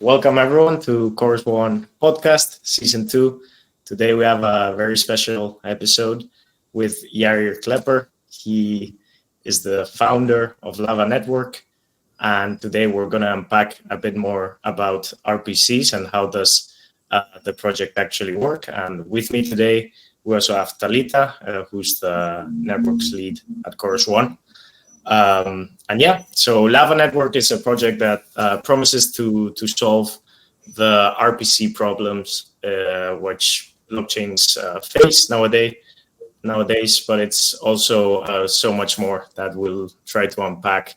welcome everyone to Course One Podcast, Season 2. Today we have a very special episode with Yair Cleper. He is the founder of Lava Network, and today we're going to unpack a bit more about RPCs and how does the project actually work. And with me today, we also have Thalita, who's the networks lead at Course One. So Lava Network is a project that promises to solve the RPC problems which blockchains face nowadays, but it's also so much more that we'll try to unpack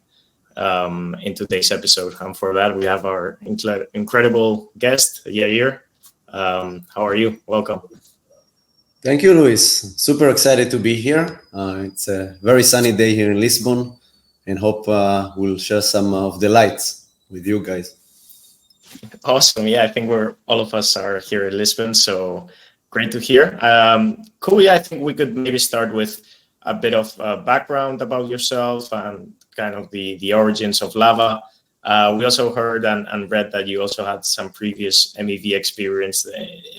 in today's episode. And for that, we have our incredible guest, Yair. How are you? Welcome. Thank you, Luis. Super excited to be here. It's a very sunny day here in Lisbon, and hope we'll share some of the lights with you guys. Awesome. Yeah, I think all of us are here in Lisbon, so great to hear. Cool. Yeah, I think we could maybe start with a bit of background about yourself and kind of the origins of Lava. We also heard and read that you also had some previous MEV experience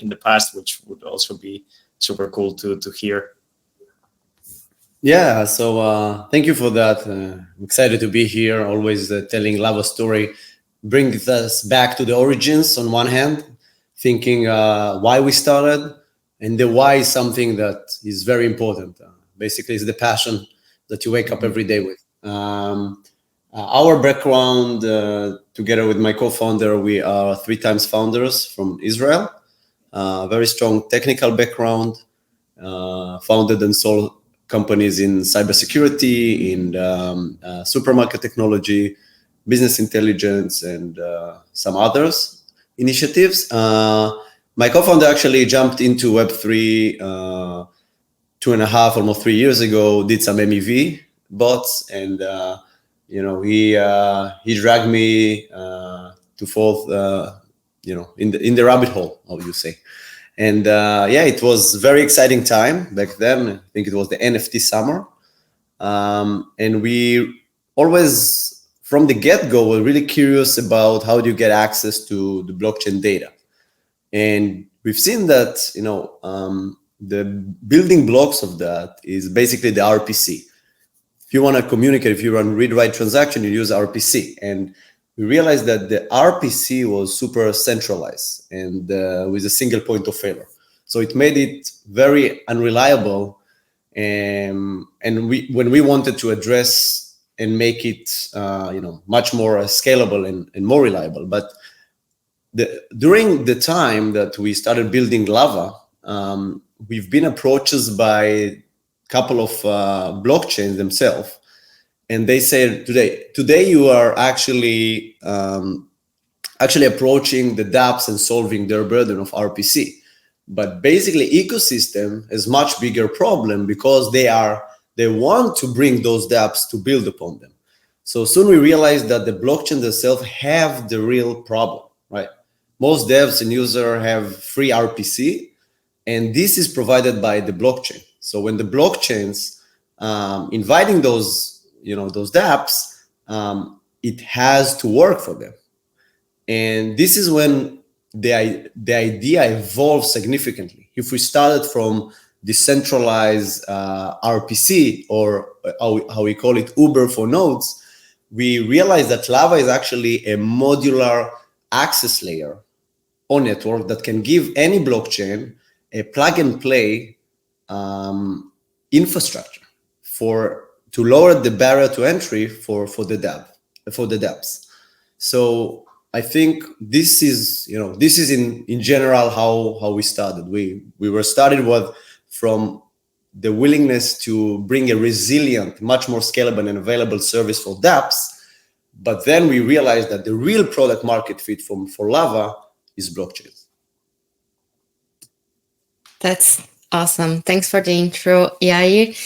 in the past, which would also be super cool to hear. Yeah, so thank you for that. I'm excited to be here. Always telling Lava story brings us back to the origins on one hand, thinking why we started, and the why is something that is very important. Basically, it's the passion that you wake up every day with. Our background, together with my co-founder, we are 3 times founders from Israel. Very strong technical background, founded and sold companies in cybersecurity, in supermarket technology, business intelligence, and some others initiatives. My co-founder actually jumped into Web3 2.5, almost 3 years ago, did some MEV bots, and he dragged me to fall in the rabbit hole, how you say. And it was very exciting time back then. I think it was the NFT summer. And we always, from the get-go, were really curious about how do you get access to the blockchain data. And we've seen that, the building blocks of that is basically the RPC. If you want to communicate, if you run read-write transaction, you use RPC. And we realized that the RPC was super centralized and with a single point of failure. So it made it very unreliable. And when we wanted to address and make it, much more scalable and more reliable. But during the time that we started building Lava, we've been approached by a couple of blockchains themselves. And they say today you are actually approaching the dapps and solving their burden of RPC. But basically, ecosystem is much bigger problem because they want to bring those dapps to build upon them. So soon we realized that the blockchain themselves have the real problem, right? Most devs and users have free RPC, and this is provided by the blockchain. So when the blockchains inviting those dapps, it has to work for them. And this is when the idea evolved significantly. If we started from decentralized RPC, or how we call it Uber for nodes, we realized that Lava is actually a modular access layer on network that can give any blockchain a plug and play infrastructure to lower the barrier to entry for the dapps. So I think this is in general how we started. We were started from the willingness to bring a resilient, much more scalable and available service for dapps, but then we realized that the real product market fit for Lava is blockchains. That's awesome. Thanks for the intro, Yair.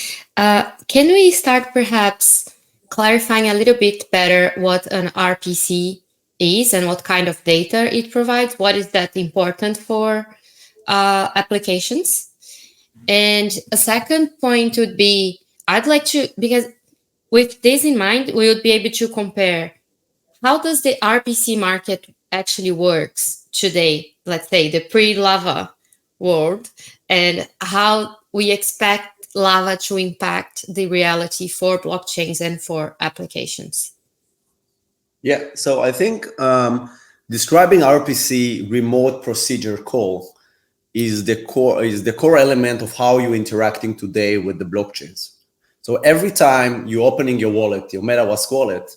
Can we start perhaps clarifying a little bit better what an RPC is and what kind of data it provides? What is that important for applications? And a second point would be, I'd like to, because with this in mind, we would be able to compare how does the RPC market actually works today, let's say the pre-Lava world, and how we expect Lava to impact the reality for blockchains and for applications. Yeah, so I think describing RPC remote procedure call is the core element of how you're interacting today with the blockchains. So every time you're opening your wallet, your MetaMask wallet,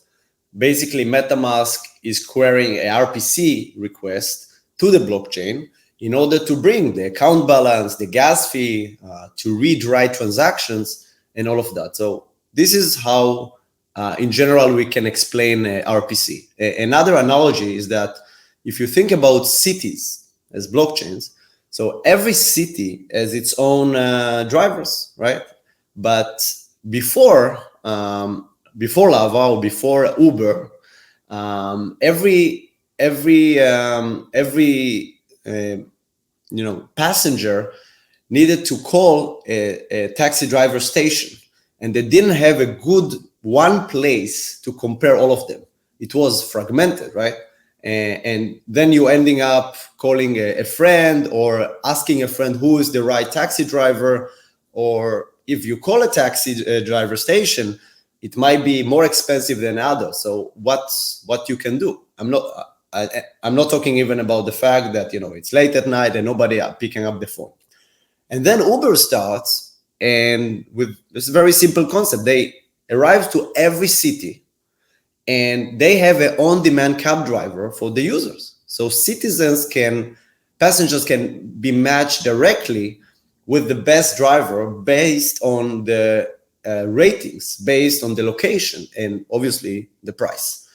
basically MetaMask is querying a RPC request to the blockchain in order to bring the account balance, the gas fee, to read, write transactions, and all of that. So this is how, in general, we can explain RPC. Another analogy is that if you think about cities as blockchains, so every city has its own drivers, right? But before Lava or before Uber, every passenger needed to call a taxi driver station, and they didn't have a good one place to compare all of them. It was fragmented, right? And then you ending up calling a friend or asking a friend who is the right taxi driver, or if you call a taxi driver station, it might be more expensive than others. So what you can do? I'm not talking even about the fact that it's late at night and nobody are picking up the phone. And then Uber starts, and with this very simple concept, they arrive to every city, and they have an on-demand cab driver for the users. So passengers can be matched directly with the best driver based on the ratings, based on the location, and obviously the price.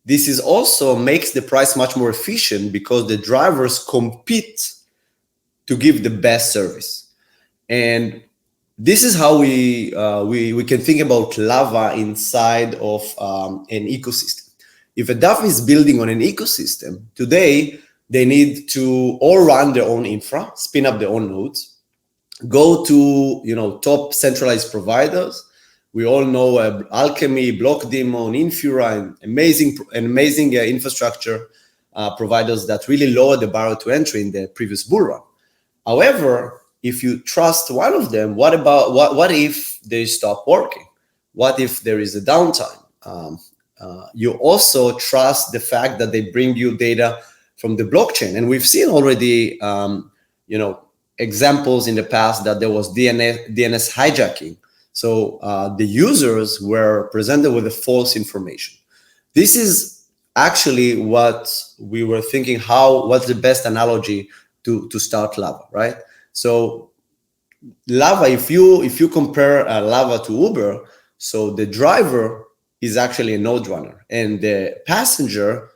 This is also makes the price much more efficient because the drivers compete to give the best service. And this is how we can think about Lava inside of an ecosystem. If a dapp is building on an ecosystem, today they need to all run their own infra, spin up their own nodes, go to top centralized providers. We all know Alchemy, Blockdaemon, Infura, and amazing infrastructure providers that really lowered the barrier to entry in the previous bull run. However, if you trust one of them, what if they stop working? What if there is a downtime? You also trust the fact that they bring you data from the blockchain, and we've seen already, examples in the past that there was DNS hijacking. So the users were presented with a false information. This is actually what we were thinking. What's the best analogy to start Lava, right? So Lava, if you compare Lava to Uber, so the driver is actually a node runner, and the passenger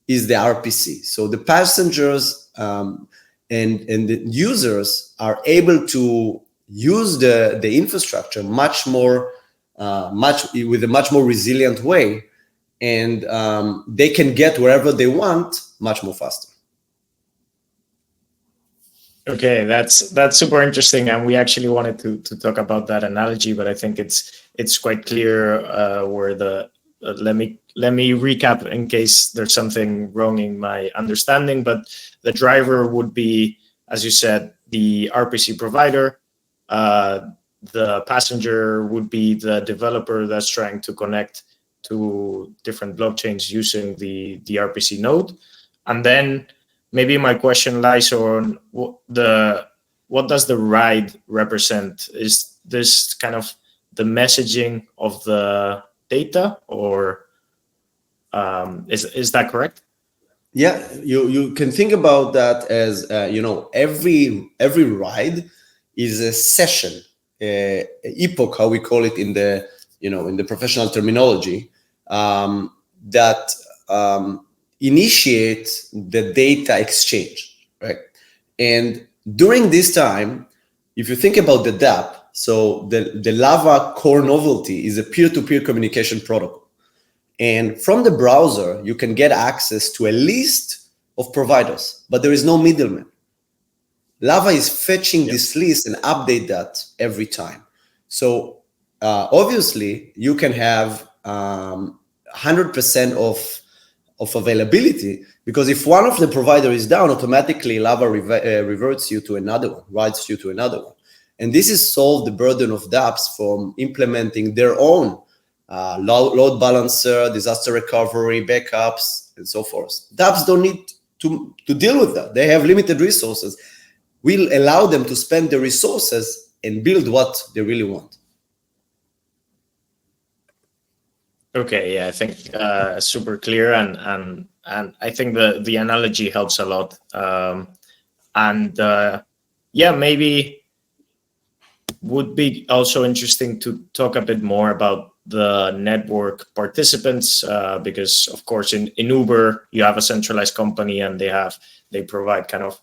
is the RPC. So the passengers and the users are able to use the infrastructure much with a much more resilient way, and they can get wherever they want much more faster. Okay, that's super interesting, and we actually wanted to talk about that analogy, but I think it's quite clear where the let me recap in case there's something wrong in my understanding. But the driver would be, as you said, the RPC provider. The passenger would be the developer that's trying to connect to different blockchains using the RPC node, and then maybe my question lies on what does the ride represent? Is this kind of the messaging of the data, or is that correct? Yeah, you can think about that as every ride is a session, epoch, how we call it in the professional terminology, that initiate the data exchange, right? And during this time, if you think about the dapp, so the Lava core novelty is a peer-to-peer communication protocol. And from the browser, you can get access to a list of providers, but there is no middleman. Lava is fetching this list and update that every time. So obviously, you can have 100% of availability, because if one of the provider is down, automatically Lava reverts you to another one, writes you to another one. And this is solve the burden of dApps from implementing their own load balancer, disaster recovery, backups, and so forth. dApps don't need to deal with that. They have limited resources. We'll allow them to spend the resources and build what they really want. Okay, yeah, I think super clear, and I think the analogy helps a lot. Yeah, maybe would be also interesting to talk a bit more about the network participants, because of course in Uber you have a centralized company and they provide kind of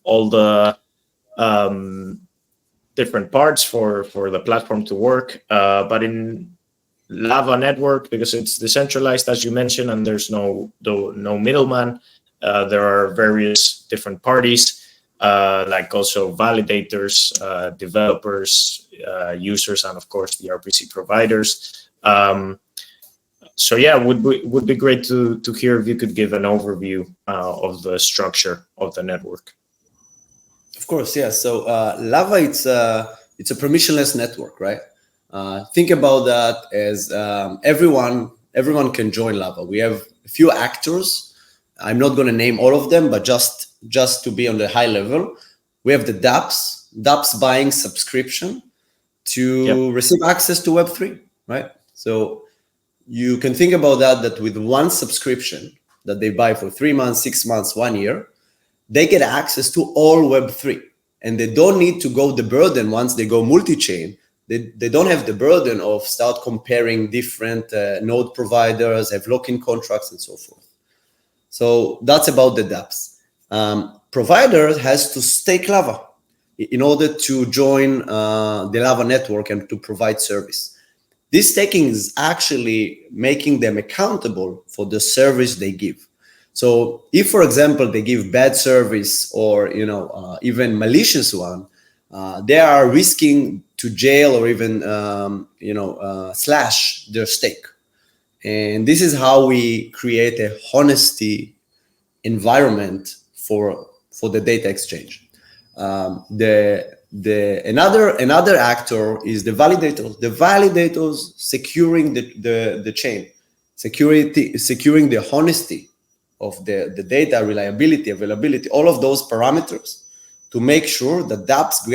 all the different parts for the platform to work, but in Lava network, because it's decentralized, as you mentioned, and there's no middleman, there are various different parties, like also validators, developers, users, and of course the RPC providers. So yeah, would be great to hear if you could give an overview of the structure of the network. Of course, yeah. So Lava, it's a permissionless network, right? Think about that as everyone can join Lava. We have a few actors. I'm not going to name all of them, but just to be on the high level, we have the dApps buying subscription to receive access to Web3, right? So you can think about that with one subscription that they buy for 3 months, 6 months, 1 year, they get access to all Web3, and they don't need to go the burden once they go multi-chain. They don't have the burden of start comparing different node providers, have lock-in contracts, and so forth. So that's about the dApps. Provider has to stake Lava in order to join the Lava network and to provide service. This staking is actually making them accountable for the service they give. So if, for example, they give bad service or even malicious one, they are risking to jail or even slash their stake. And this is how we create a honesty environment for the data exchange. Another actor is the validators. The validators securing the chain, securing the honesty of the data, reliability, availability, all of those parameters, to make sure that dApps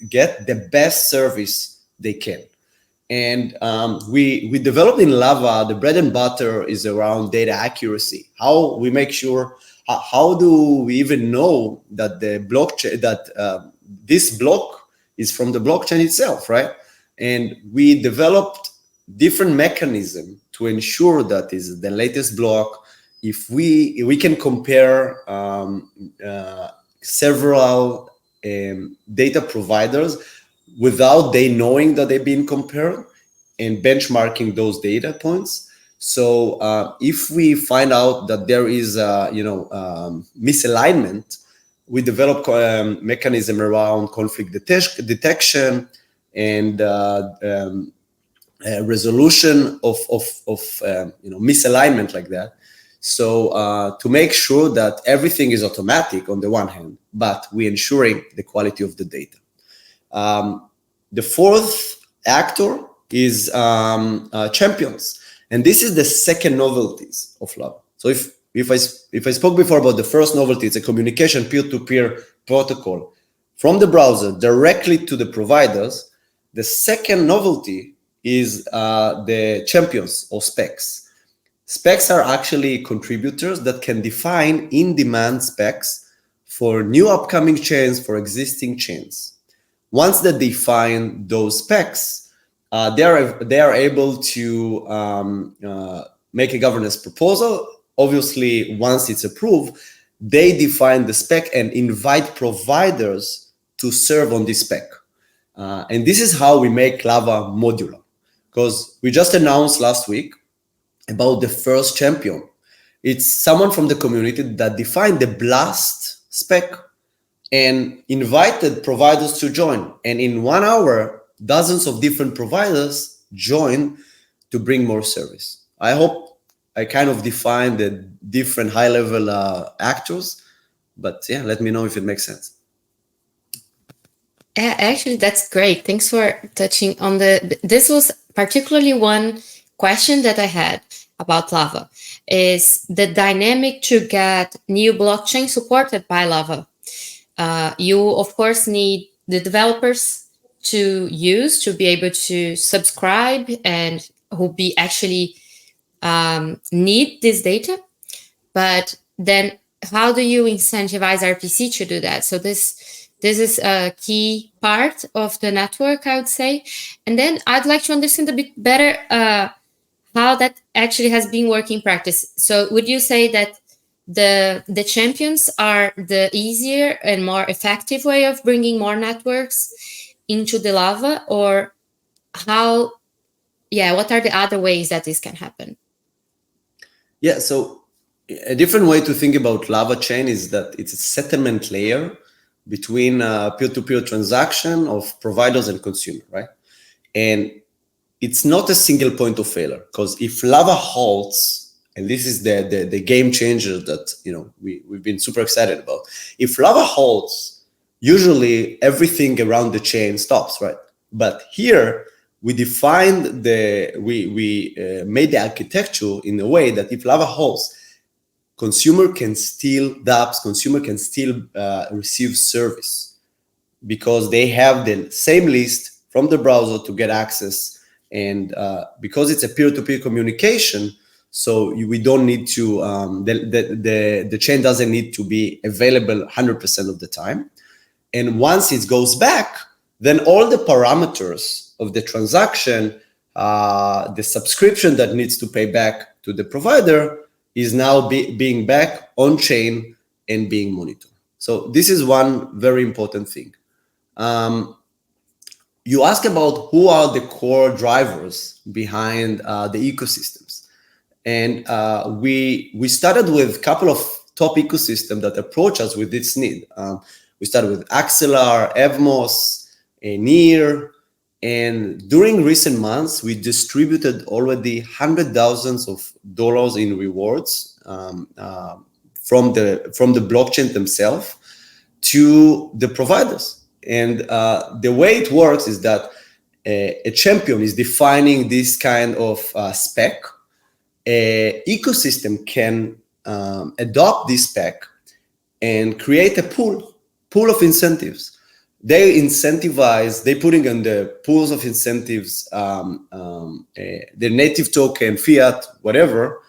get the best service they can. And we developed in Lava, the bread and butter is around data accuracy. How we make sure, how do we even know that the blockchain, that this block is from the blockchain itself, right? And we developed different mechanism to ensure that is the latest block. If we can compare several data providers without they knowing that they've been compared, and benchmarking those data points. So if we find out that there is misalignment, we develop a mechanism around conflict detection and resolution of misalignment like that. So to make sure that everything is automatic on the one hand, but we ensuring the quality of the data. The fourth actor is champions, and this is the second novelties of Lava. So if I spoke before about the first novelty, it's a communication peer-to-peer protocol from the browser directly to the providers. The second novelty is the champions or specs. Specs are actually contributors that can define in-demand specs for new upcoming chains, for existing chains. Once they define those specs, they are able to make a governance proposal. Obviously, once it's approved, they define the spec and invite providers to serve on this spec. And this is how we make Lava modular, because we just announced last week about the first champion. It's someone from the community that defined the blast spec and invited providers to join. And in 1 hour, dozens of different providers join to bring more service. I hope I kind of defined the different high-level actors, but yeah, let me know if it makes sense. Yeah, actually, that's great. Thanks for touching on this was particularly one question that I had about Lava, is the dynamic to get new blockchain supported by Lava. You, of course, need the developers to use to be able to subscribe and who be actually need this data. But then how do you incentivize RPC to do that? So this is a key part of the network, I would say. And then I'd like to understand a bit better how that actually has been working in practice. So would you say that the champions are the easier and more effective way of bringing more networks into the Lava, or how, what are the other ways that this can happen? Yeah, so a different way to think about Lava chain is that it's a settlement layer between peer-to-peer transaction of providers and consumer, right? And it's not a single point of failure, because if Lava halts, and this is the game changer that we've been super excited about. If Lava halts, usually everything around the chain stops, right? But here we defined we made the architecture in a way that if Lava halts, consumer can still dapps, consumer can still receive service because they have the same list from the browser to get access. And because it's a peer-to-peer communication, so we don't need to, the chain doesn't need to be available 100% of the time. And once it goes back, then all the parameters of the transaction, the subscription that needs to pay back to the provider is now being back on chain and being monitored. So this is one very important thing. You ask about who are the core drivers behind the ecosystems. And we started with a couple of top ecosystems that approach us with this need. We started with Axelar, Evmos, Near, and during recent months, we distributed already $100,000s of dollars in rewards from the blockchain themselves to the providers. And the way it works is that a champion is defining this kind of spec. An ecosystem can adopt this spec and create a pool of incentives. They incentivize, they putting in the pools of incentives, their native token, fiat, whatever.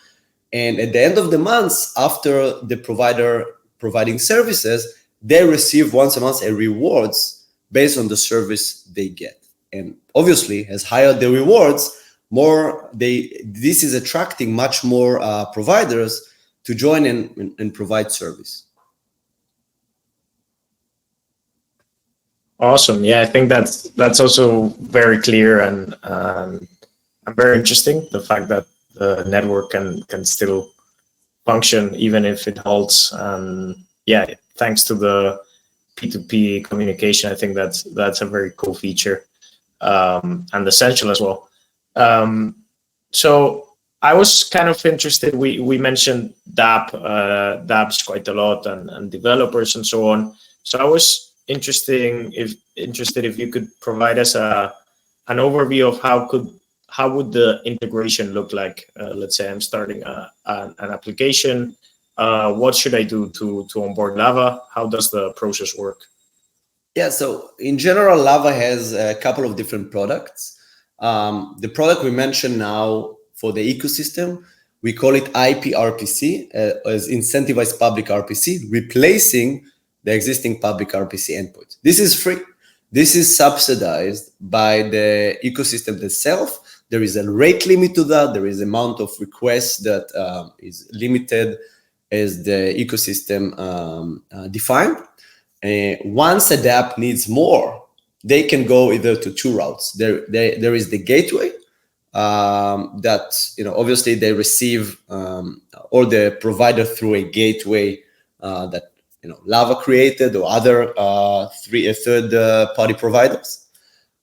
And at the end of the month, after the provider providing services, they receive once a month a rewards based on the service they get. And obviously, as higher the rewards, this is attracting much more providers to join and provide service. Awesome. Yeah, I think that's also very clear and very interesting. The fact that the network can still function even if it halts. Yeah, thanks to the P2P communication, I think that's a very cool feature and essential as well. So I was kind of interested. We mentioned dapps quite a lot and developers and so on. So I was interested if you could provide us an overview of how would the integration look like. Let's say I'm starting an application. What should I do to onboard Lava? How does the process work? Yeah, so in general, Lava has a couple of different products. The product we mentioned now for the ecosystem, we call it IPRPC, as Incentivized Public RPC, replacing the existing public RPC endpoint. This is free. This is subsidized by the ecosystem itself. There is a rate limit to that. There is amount of requests that is limited as the ecosystem defined. Once a dapp needs more, they can go either to two routes. There is the gateway that obviously they receive or the provider through a gateway that Lava created or other third-party providers,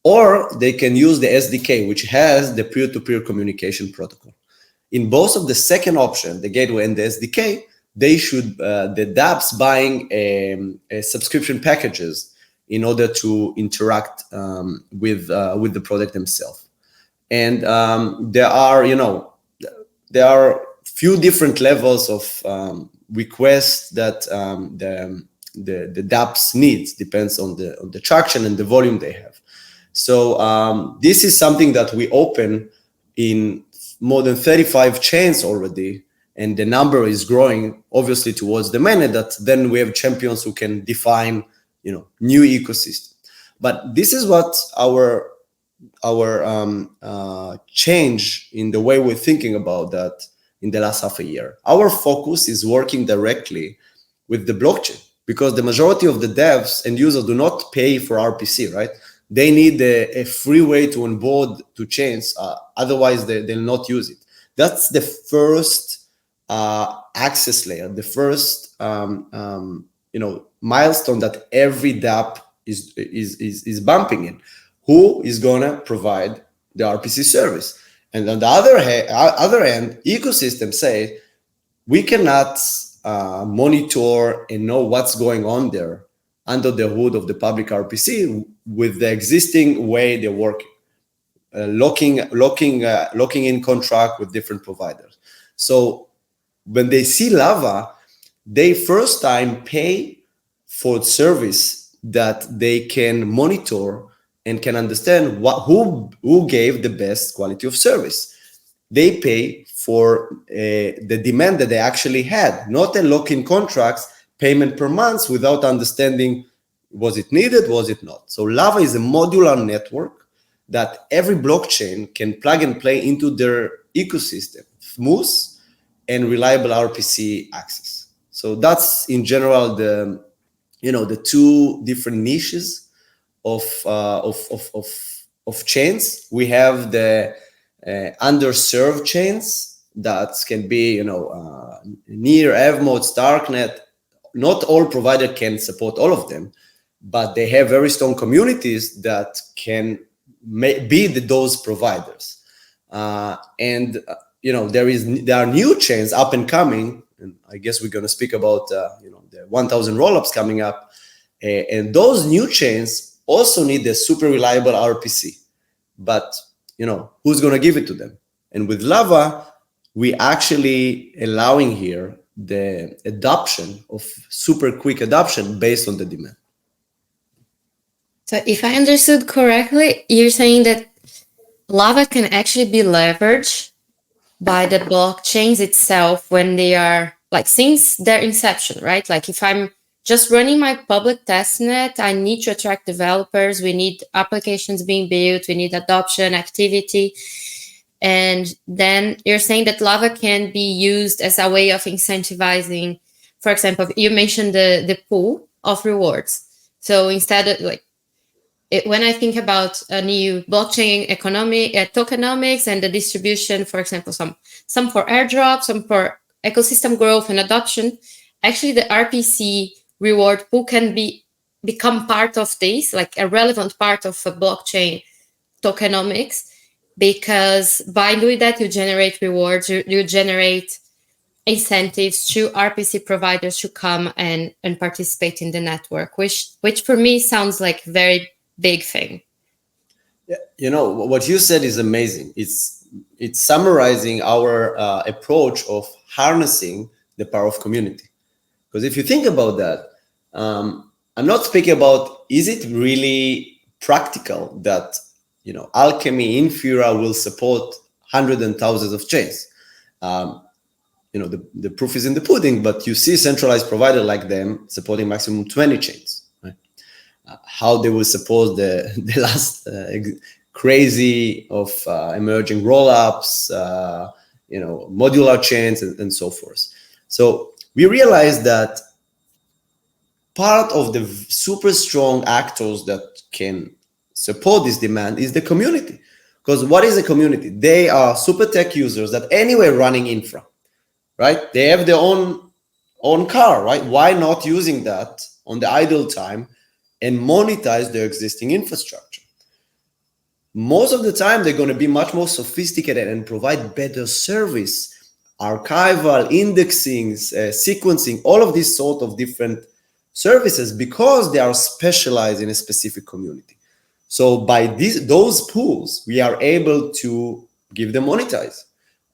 or they can use the SDK, which has the peer-to-peer communication protocol. in both of the second option, the gateway and the SDK, they should, the dApps buying a subscription packages in order to interact with the product themselves. And there are few different levels of requests that the dApps needs, depends on the traction and the volume they have. So this is something that we open in more than 35 chains already, and the number is growing obviously towards the mainnet, that then we have champions who can define new ecosystem. But this is what our change in the way we're thinking about that in the last half a year. Our focus is working directly with the blockchain, because the majority of the devs and users do not pay for RPC, right? They need a free way to onboard to chains, otherwise they'll not use it. That's the first access layer, the first milestone that every dapp is bumping in. Who is gonna provide the RPC service? And on the other end, ecosystem say we cannot monitor and know what's going on there under the hood of the public RPC with the existing way they work, locking in contract with different providers. So when they see Lava, they first time pay for service that they can monitor and can understand who gave the best quality of service. They pay for the demand that they actually had, not a lock-in contracts, payment per month without understanding, was it needed, was it not? So Lava is a modular network that every blockchain can plug and play into their ecosystem, smooth and reliable RPC access. So that's in general the two different niches of chains. We have the underserved chains that can be near Evmods, Darknet. Not all provider can support all of them, but they have very strong communities that can be those providers. And there are new chains up and coming, and I guess we're going to speak about the 1,000 rollups coming up, and those new chains also need a super reliable RPC, but who's going to give it to them? And with Lava, we actually allowing here the adoption of super quick adoption based on the demand. So if I understood correctly, you're saying that Lava can actually be leveraged by the blockchains itself when they are since their inception, right? Like if I'm just running my public testnet, I need to attract developers. We need applications being built. We need adoption activity. And then you're saying that Lava can be used as a way of incentivizing. For example, you mentioned the pool of rewards. So instead of when I think about a new blockchain economy, tokenomics and the distribution, for example, some for airdrop, some for ecosystem growth and adoption, actually the RPC reward pool can become part of this, like a relevant part of a blockchain tokenomics, because by doing that, you generate rewards, you generate incentives to RPC providers to come and participate in the network, which for me sounds like very big thing. Yeah, what you said is amazing. It's summarizing our approach of harnessing the power of community. Because if you think about that, I'm not speaking about, is it really practical that Alchemy, Infura will support hundreds and thousands of chains? The proof is in the pudding, but you see centralized provider like them supporting maximum 20 chains, right? How they will support the last crazy of emerging rollups, modular chains and so forth. So we realized that part of the super strong actors that can support this demand is the community. Because what is a community? They are super tech users that anyway running infra, right? They have their own car, right? Why not using that on the idle time and monetize their existing infrastructure? most of the time they're going to be much more sophisticated and provide better service, archival, indexing, sequencing, all of these sort of different services, because they are specialized in a specific community. So by those pools, we are able to give them monetize.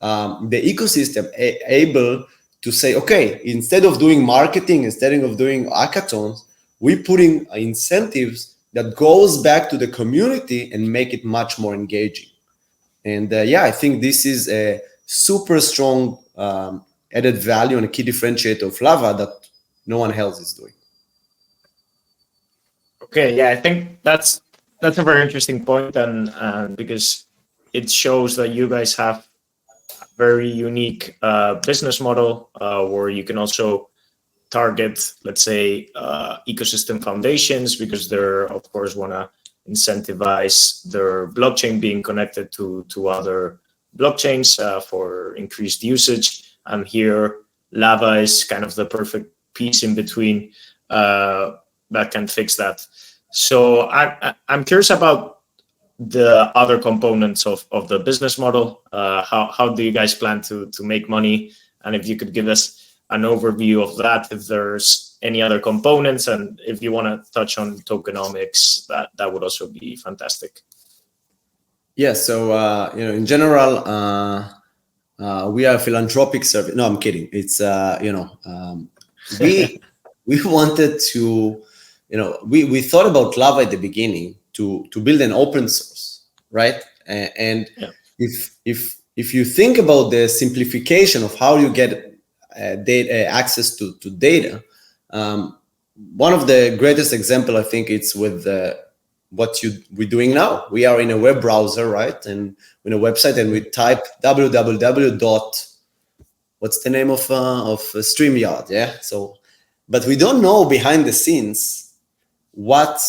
The ecosystem able to say, okay, instead of doing marketing, instead of doing hackathons, we're putting incentives that goes back to the community and make it much more engaging. And yeah, I think this is a super strong added value and a key differentiator of Lava that no one else is doing. Okay, yeah, I think that's a very interesting point, and because it shows that you guys have a very unique business model where you can also target, let's say, ecosystem foundations, because they're, of course, want to incentivize their blockchain being connected to other blockchains for increased usage. And here, Lava is kind of the perfect piece in between that can fix that. So I'm curious about the other components of the business model. How do you guys plan to make money? And if you could give us an overview of that, if there's any other components, and if you want to touch on tokenomics, that would also be fantastic. Yeah, so in general, we are a philanthropic service. No, I'm kidding. It's we wanted to, we thought about Lava at the beginning to build an open source, right? And yeah. If you think about the simplification of how you get data access to data, one of the greatest example, I think, it's with what we're doing now. We are in a web browser, right, and in a website, and we type www. What's the name of StreamYard? Yeah. So, but we don't know behind the scenes what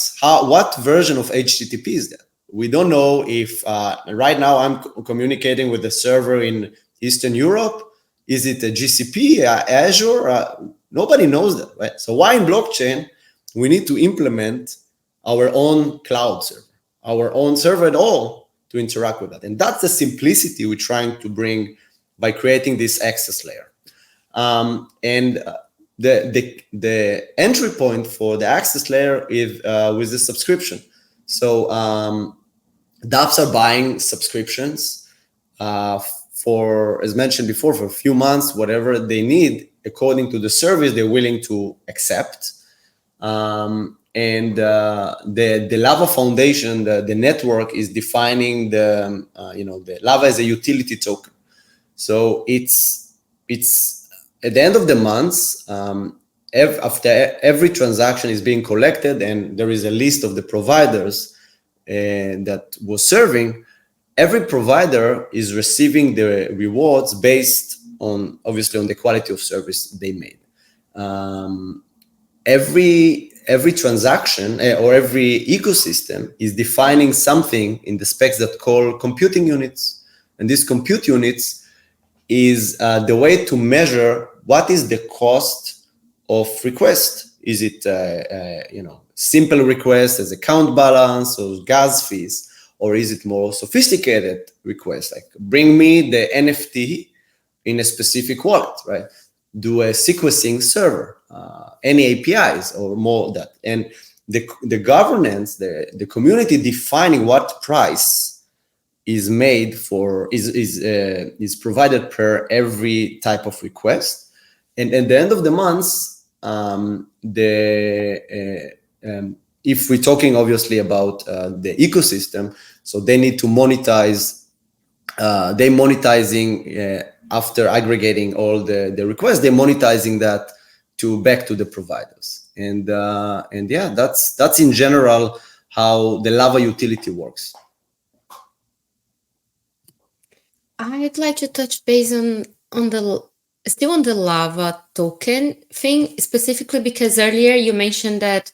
version of HTTP is that. We don't know if right now I'm communicating with the server in Eastern Europe. Is it a GCP, Azure? Nobody knows that, right? So why in blockchain we need to implement our own cloud server, our own server at all to interact with that? And that's the simplicity we're trying to bring by creating this access layer. And the entry point for the access layer is with the subscription. So dapps are buying subscriptions for, as mentioned before, for a few months, whatever they need, according to the service they're willing to accept. And the Lava Foundation, the network, is defining the Lava as a utility token. So it's at the end of the month, after every transaction is being collected, and there is a list of the providers that was serving. Every provider is receiving the rewards based on, obviously, on the quality of service they made. Every transaction or every ecosystem is defining something in the specs that call computing units, and these compute units is the way to measure what is the cost of request. Is it simple request as account balance or gas fees? Or is it more sophisticated requests, like bring me the NFT in a specific wallet, right? Do a sequencing server, any APIs or more of that. And the governance, the community defining what price is made for, is provided per every type of request. And at the end of the month, if we're talking obviously about the ecosystem, so they need to monetize. They're monetizing after aggregating all the requests. They're monetizing that back to the providers. And yeah, that's in general how the Lava utility works. I'd like to touch base on the Lava token thing, specifically because earlier you mentioned that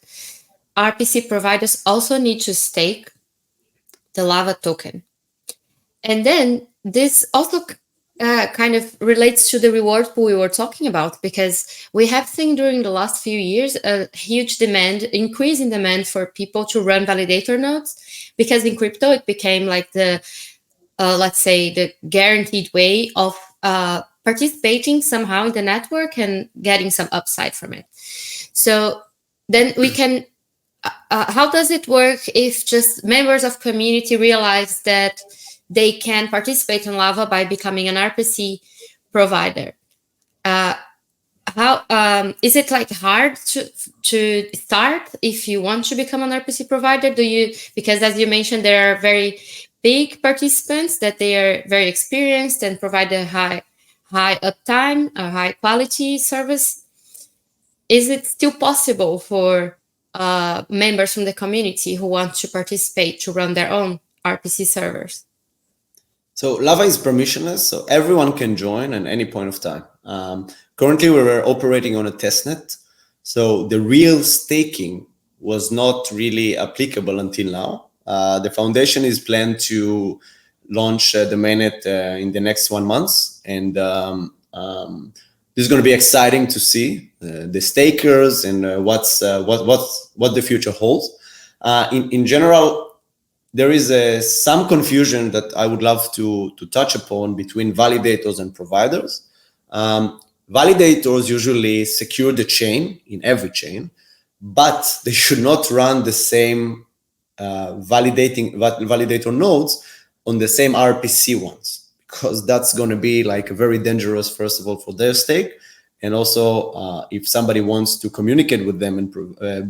RPC providers also need to stake the Lava token. And then this also kind of relates to the reward pool we were talking about, because we have seen during the last few years a huge increase in demand for people to run validator nodes, because in crypto it became like the let's say the guaranteed way of participating somehow in the network and getting some upside from it. So then we can how does it work if just members of community realize that they can participate in Lava by becoming an RPC provider? How is it like hard to start if you want to become an RPC provider? Because as you mentioned, there are very big participants that they are very experienced and provide a high uptime, a high quality service. Is it still possible for members from the community who want to participate to run their own RPC servers? So Lava is permissionless, so everyone can join at any point of time. Currently, we're operating on a testnet, so the real staking was not really applicable until now. The foundation is planned to launch the mainnet in the next 1 month, and this is going to be exciting to see the stakers and what the future holds. In general, there is some confusion that I would love to touch upon between validators and providers. Validators usually secure the chain in every chain, but they should not run the same validator nodes on the same RPC ones, because that's going to be like very dangerous, first of all, for their stake. And also, if somebody wants to communicate with them and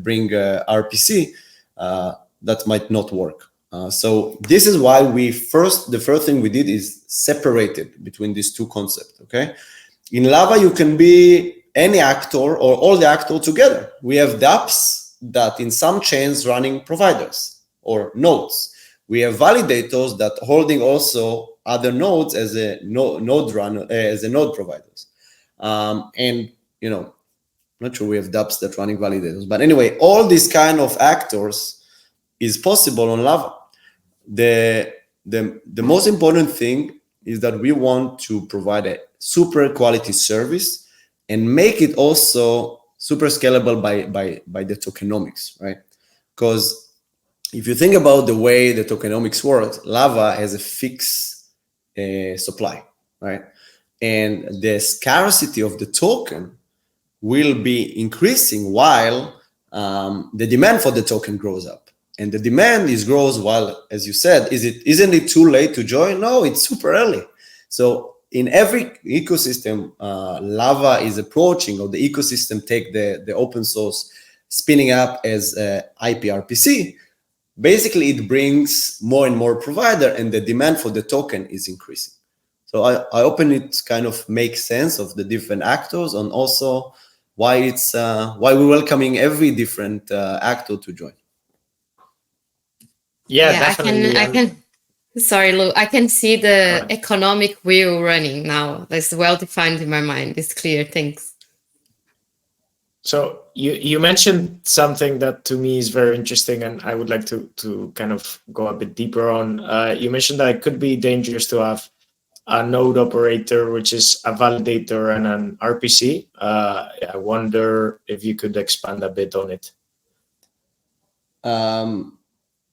bring RPC, that might not work. So this is why the first thing we did is separated between these two concepts, okay? In Lava, you can be any actor or all the actors together. We have dapps that in some chains running providers or nodes. We have validators that holding also other nodes as a node providers. And, you know, I'm not sure we have dapps that running validators, but anyway, all these kind of actors is possible on Lava. The most important thing is that we want to provide a super quality service and make it also super scalable by the tokenomics, right? Because if you think about the way the tokenomics works, Lava has a fixed supply, right? And the scarcity of the token will be increasing while the demand for the token grows up. And the demand grows while, as you said, isn't it too late to join? No, it's super early. So in every ecosystem, Lava is approaching, or the ecosystem take the open source spinning up as IPRPC. Basically, it brings more and more provider, and the demand for the token is increasing. So I hope it kind of makes sense of the different actors, and also why we're welcoming every different actor to join. Yeah, definitely. I can. Sorry, Lou. I can see the economic wheel running now. That's well defined in my mind. It's clear. Thanks. So you mentioned something that to me is very interesting, and I would like to kind of go a bit deeper on. You mentioned that it could be dangerous to have a node operator, which is a validator and an RPC. I wonder if you could expand a bit on it.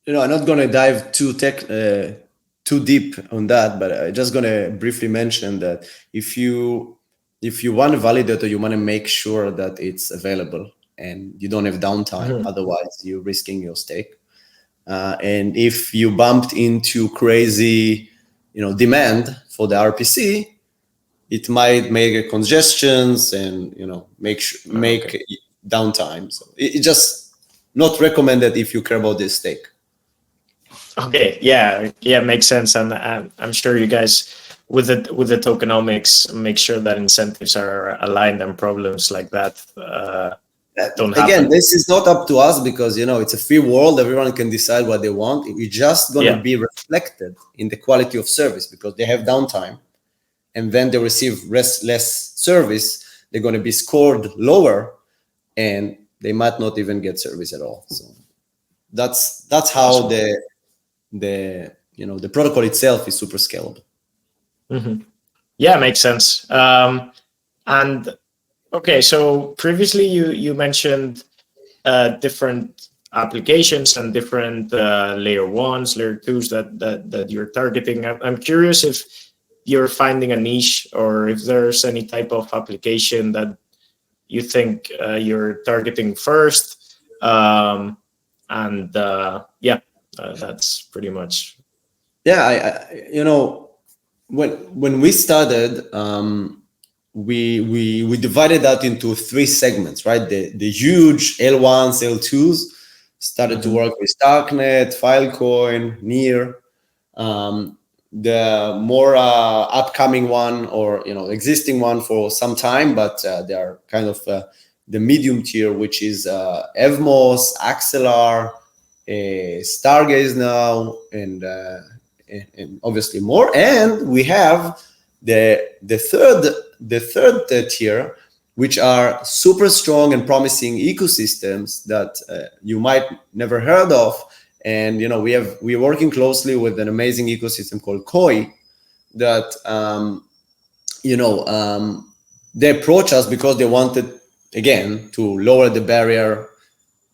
You know, I'm not going to dive too deep on that, but I'm just going to briefly mention that if you want a validator, you want to make sure that it's available and you don't have downtime. Otherwise, you're risking your stake. And if you bumped into crazy, demand for the RPC, it might make congestions and make downtime. So it's just not recommended if you care about this stake. Okay, yeah, makes sense, and I'm sure you guys with the tokenomics make sure that incentives are aligned and problems like that don't happen. Again, this is not up to us because it's a free world. Everyone can decide what they want. It's just going to be reflected in the quality of service because they have downtime, and then they receive less service. They're going to be scored lower, and they might not even get service at all. So that's how the protocol itself is super scalable. Mm-hmm. Yeah, makes sense. And okay, so previously you mentioned different applications and different layer ones, layer twos that you're targeting. I'm curious if you're finding a niche or if there's any type of application that you think you're targeting first. And yeah, that's pretty much. Yeah, when we started, we divided that into three segments, right? The huge L1s, L2s started to work with Darknet, Filecoin, Near. The more upcoming one, or existing one for some time, but they are kind of the medium tier, which is Evmos, Axelar, Stargaze now, and obviously more. And we have the third tier, which are super strong and promising ecosystems that you might never heard of. And we're working closely with an amazing ecosystem called Koi that they approach us because they wanted, again, to lower the barrier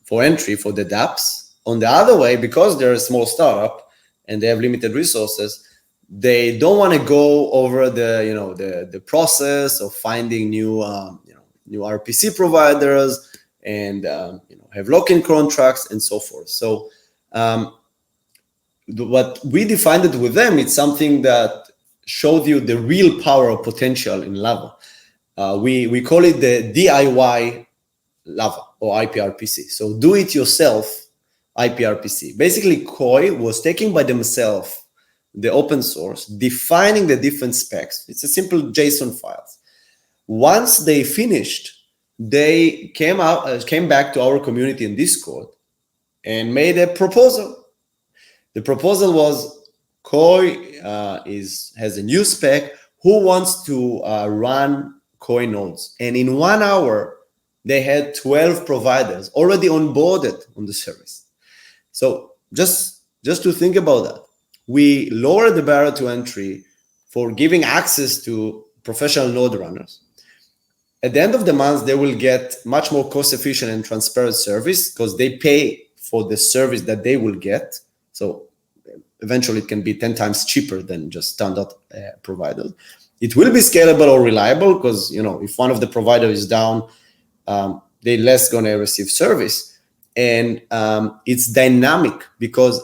for entry for the dapps. On the other way, because they're a small startup and they have limited resources, they don't want to go over the process of finding new RPC providers and have lock-in contracts and so forth. So what we defined it with them, it's something that showed you the real power of potential in Lava. We call it the DIY Lava or IPRPC. So do it yourself IPRPC. Basically, Koi was taking by themselves the open source, defining the different specs. It's a simple JSON files. Once they finished, they came back to our community in Discord and made a proposal. The proposal was, Koi has a new spec. Who wants to run Koi nodes? And in 1 hour, they had 12 providers already onboarded on the service. So just to think about that, we lowered the barrier to entry for giving access to professional node runners. At the end of the month, they will get much more cost-efficient and transparent service because they pay for the service that they will get. So eventually it can be 10 times cheaper than just standard providers. It will be scalable or reliable because, if one of the providers is down, they're less going to receive service. And it's dynamic because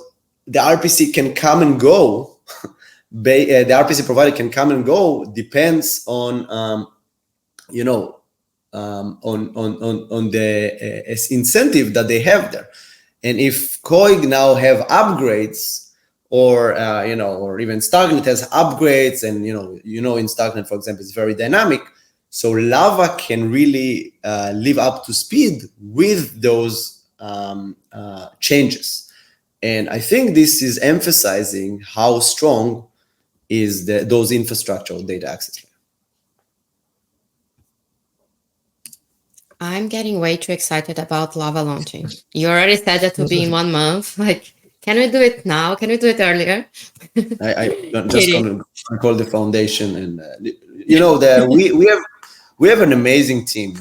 the RPC can come and go. The RPC provider can come and go, depends on on the incentive that they have there. And if Koi now have upgrades, or or even Starknet has upgrades, and in Starknet, for example, it's very dynamic. So Lava can really live up to speed with those changes. And I think this is emphasizing how strong is those infrastructure data access. I'm getting way too excited about Lava launching. You already said that will be in 1 month. Like, can we do it now? Can we do it earlier? I'm just going to call the foundation, and we have an amazing team.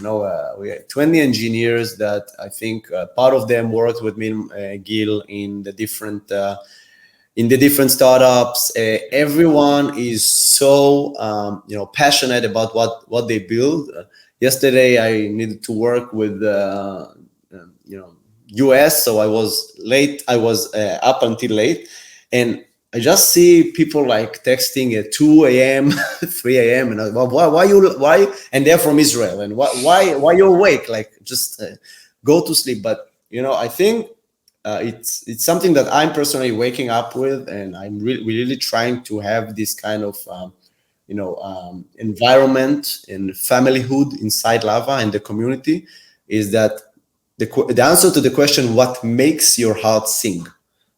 We have 20 engineers that I think part of them worked with me, Gil, in the different startups. Everyone is so passionate about what they build. Yesterday, I needed to work with US, so I was late. I was up until late, and I just see people like texting at 2 a.m., 3 a.m. and I'm like, why? And they're from Israel, and why you awake? Like, just go to sleep. But I think it's something that I'm personally waking up with, and I'm really trying to have this kind of environment and familyhood inside Lava and the community. Is that the answer to the question, what makes your heart sing?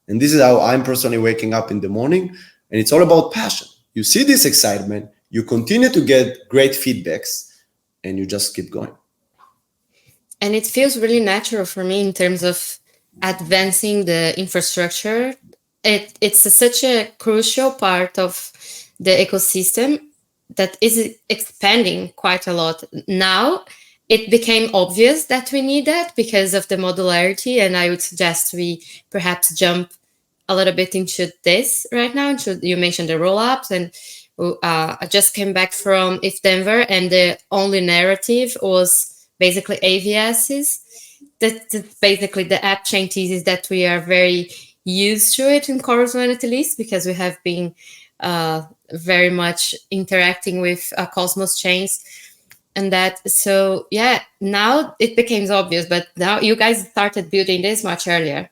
And this is how I'm personally waking up in the morning. And it's all about passion. You see this excitement, you continue to get great feedbacks, and you just keep going. And it feels really natural for me in terms of advancing the infrastructure. It's such a crucial part of the ecosystem that is expanding quite a lot. Now it became obvious that we need that because of the modularity, and I would suggest we perhaps jump a little bit into this right now. You mentioned the rollups, and I just came back from Denver, and the only narrative was basically AVSs. That's basically the app chain thesis that we are very used to it in Chorus One, at least, because we have been very much interacting with Cosmos chains and that. So yeah, now it becomes obvious, but now you guys started building this much earlier,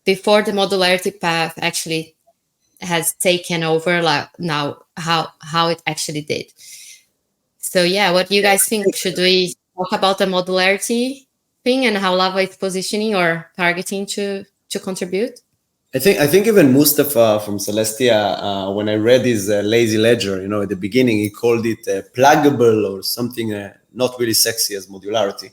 before the modularity path actually has taken over, like now how it actually did. So yeah, what do you guys think? Should we talk about the modularity thing and how Lava is positioning or targeting to contribute? I think even Mustafa from Celestia, when I read his lazy ledger, at the beginning, he called it pluggable or something not really sexy as modularity,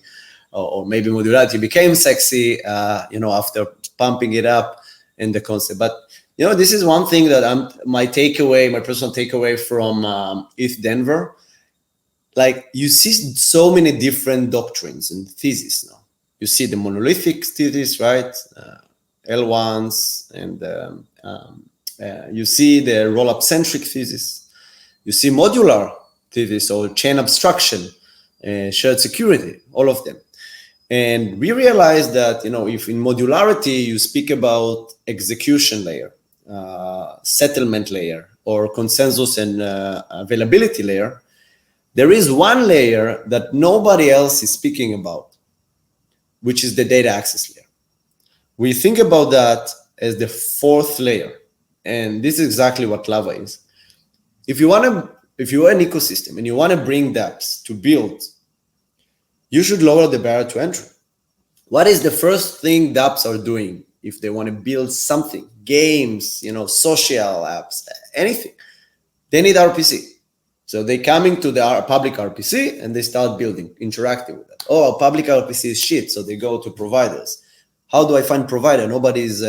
or maybe modularity became sexy, after pumping it up in the concept. But this is one thing that my personal takeaway from ETH Denver. Like, you see so many different doctrines and theses now. You see the monolithic thesis, right? L1s, and you see the rollup centric thesis. You see modular thesis or chain abstraction, shared security, all of them. And we realized that, if in modularity you speak about execution layer, settlement layer, or consensus and availability layer, there is one layer that nobody else is speaking about, which is the data access layer. We think about that as the fourth layer, and this is exactly what Lava is. If you're an ecosystem and you want to bring dapps to build, you should lower the barrier to entry. What is the first thing dapps are doing if they want to build something? Games, social apps, anything. They need RPC. So they coming to the public RPC and they start building, interacting with that. Oh, public RPC is shit, so they go to providers. How do I find provider? Nobody is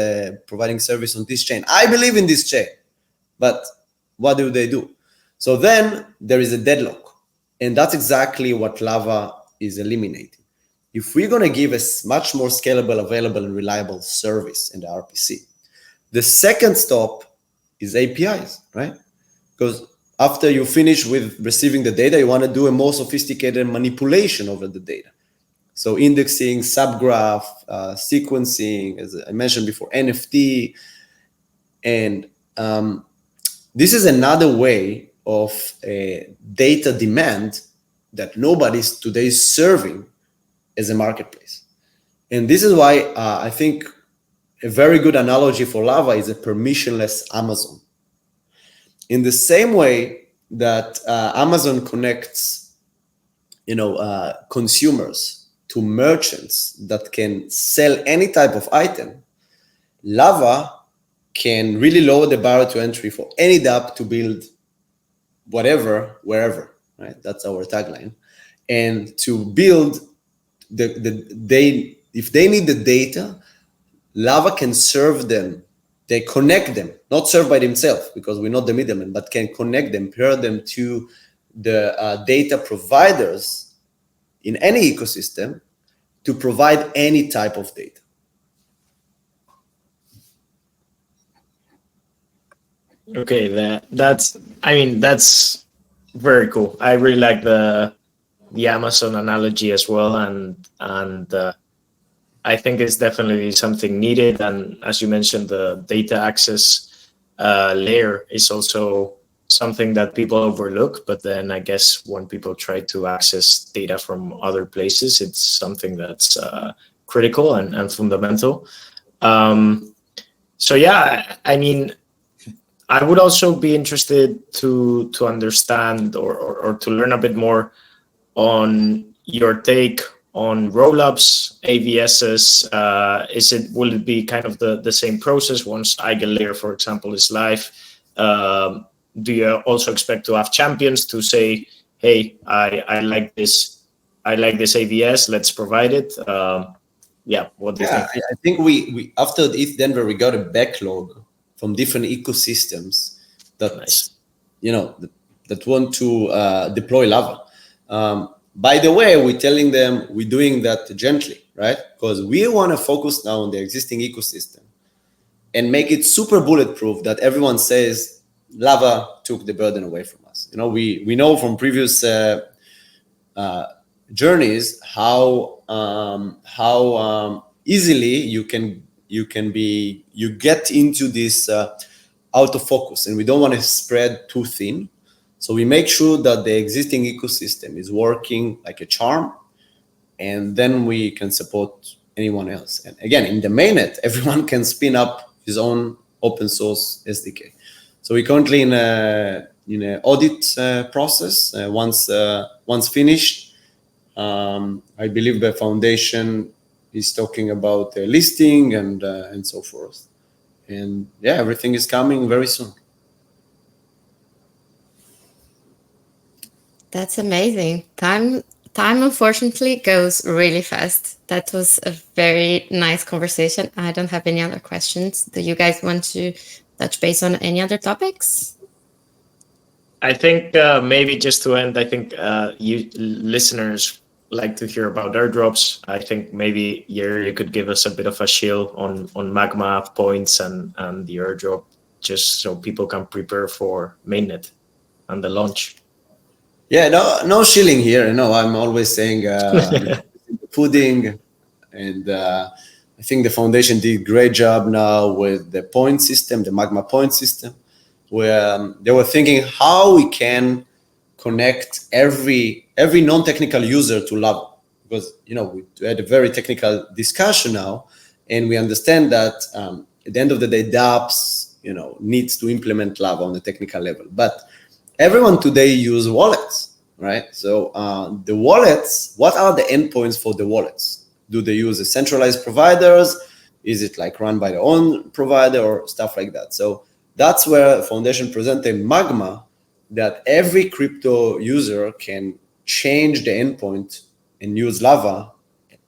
providing service on this chain. I believe in this chain, but what do they do? So then there is a deadlock, and that's exactly what Lava is eliminating. If we're going to give a much more scalable, available, and reliable service in the RPC, the second stop is APIs, right? Because after you finish with receiving the data, you want to do a more sophisticated manipulation over the data. So indexing, subgraph, sequencing, as I mentioned before, NFT. And this is another way of data demand that nobody's today serving as a marketplace. And this is why I think a very good analogy for Lava is a permissionless Amazon. In the same way that Amazon connects, consumers to merchants that can sell any type of item, Lava can really lower the barrier to entry for any dApp to build whatever, wherever, right? That's our tagline. And to build if they need the data, Lava can serve them. They connect them, not serve by themselves because we're not the middleman, but can connect them, pair them to the data providers in any ecosystem to provide any type of data. Okay, that's very cool. I really like the Amazon analogy as well, and I think it's definitely something needed. And as you mentioned, the data access layer is also something that people overlook. But then I guess when people try to access data from other places, it's something that's critical and fundamental. So yeah, I would also be interested to understand or to learn a bit more on your take on rollups, AVSs. Will it be kind of the same process once EigenLayer, for example, is live? Do you also expect to have champions to say, hey, I like this AVS, let's provide it? What do you think? I think we after ETH Denver, we got a backlog from different ecosystems that, Nice. that want to deploy Lava. By the way, we're telling them we're doing that gently, right? Because we want to focus now on the existing ecosystem and make it super bulletproof that everyone says Lava took the burden away from us. You know, we know from previous journeys how easily you get into this out of focus, and we don't want to spread too thin. So we make sure that the existing ecosystem is working like a charm, and then we can support anyone else. And again, in the mainnet, everyone can spin up his own open source SDK. So we're currently in an audit process. Once finished, I believe the foundation is talking about listing and so forth. And yeah, everything is coming very soon. That's amazing. Time unfortunately goes really fast. That was a very nice conversation. I don't have any other questions. Do you guys want to touch base on any other topics? I think maybe just to end, I think you listeners like to hear about airdrops. I think maybe you could give us a bit of a shield on Magma points and the airdrop, just so people can prepare for mainnet and the launch. Yeah, no shilling here. I'm always saying pudding, and I think the foundation did a great job now with the point system, the Magma point system, where they were thinking how we can connect every non-technical user to Lava, because we had a very technical discussion now, and we understand that at the end of the day, dapps needs to implement Lava on the technical level, but everyone today use wallets, right? So the wallets, what are the endpoints for the wallets? Do they use a centralized providers? Is it like run by their own provider or stuff like that? So that's where Foundation presented Magma, that every crypto user can change the endpoint and use Lava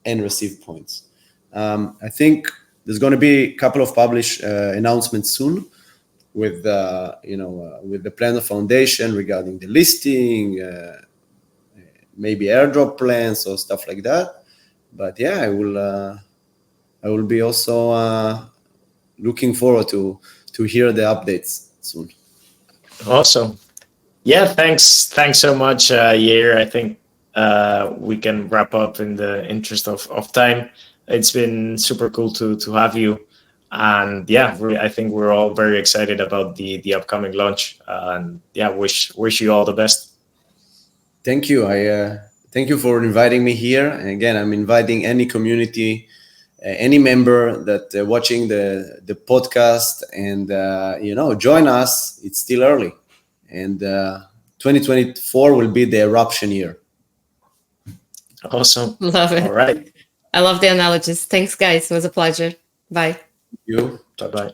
and receive points. I think there's going to be a couple of published announcements soon with the plan of Foundation regarding the listing, maybe airdrop plans or stuff like that. But yeah, I will be also looking forward to hear the updates soon. Awesome. Yeah, thanks so much, Yair. I think we can wrap up in the interest of time. It's been super cool to have you. And yeah, I think we're all very excited about the upcoming launch. And yeah, wish you all the best. Thank you. Thank you for inviting me here. And again, I'm inviting any community, any member that watching the podcast, and join us. It's still early, and 2024 will be the eruption year. Awesome. Love it. All right. I love the analogies. Thanks, guys. It was a pleasure. Bye. You. Bye-bye.